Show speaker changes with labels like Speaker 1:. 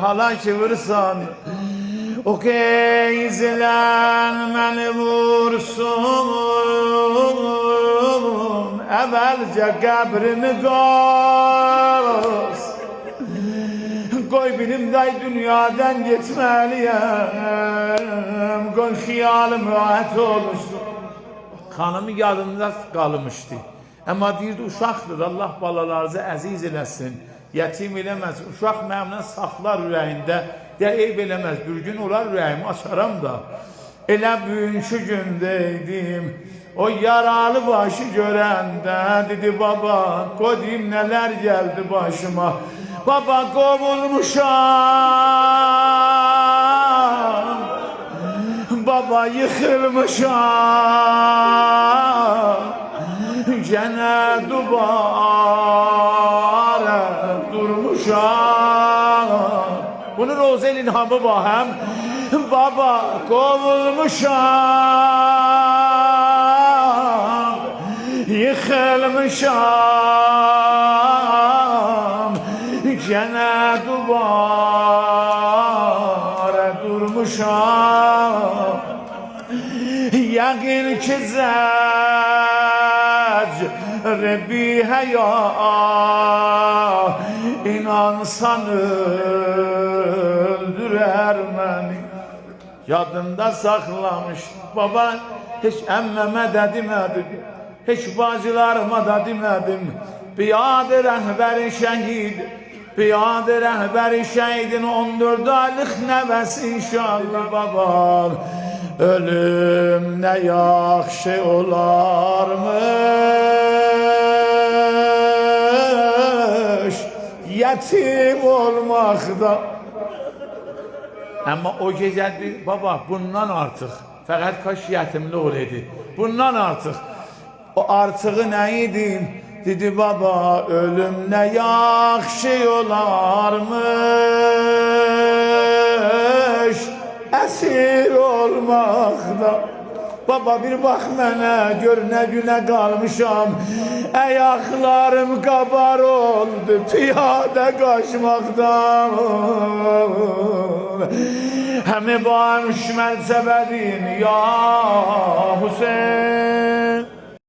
Speaker 1: Hala çığırsan o keyzilen beni vursun, evvelce kabrimi kaz. Koy benim day dünyadan gitmeliyim, koy xiyalım rahat olsun. Kanımı yadında kalmıştı. Ama deyirdi uşaqdır, Allah balalarınızı əziz eləsin, yetim eləməz. Uşaq mənimlə saxlar ürəyində, deyə eyb eləməz. Bir gün olar ürəyimi açaram da. Elə bugünkü gündeydim, o yaralı başı görəndə, dedi baba, kodayım neler geldi başıma. Baba kovulmuşam, baba yıkılmışam, gene dubara durmuşam. Bunun Rozel ilhamı var hem. Baba kovulmuşam, yıkılmışam, gene dubara durmuşam. Yaqin ki zəcr-i həya, inansan öldürer məni. Yadında saxlamış baba, hiç əmməmə də demədim, hiç bacılarıma da demədim. Biyadə rəhbəri şəhid, biyadə rəhbəri şəhidin 14 aylıq nəvəsi inşallah babam. Ölüm ne yaxşı olarmış yetim olmakta. Ama o gece baba bundan artık fakat kaç yetimli olaydı. Bundan artık o artığı neydi? Dedi baba ölüm ne yaxşı olarmış esir olmakta. Baba bir bak mənə, gör nə günə qalmışam. Ayaklarım qabar oldu piyada qaçmaqdan. Həmi bağım şməl səbədin ya Hüseyin.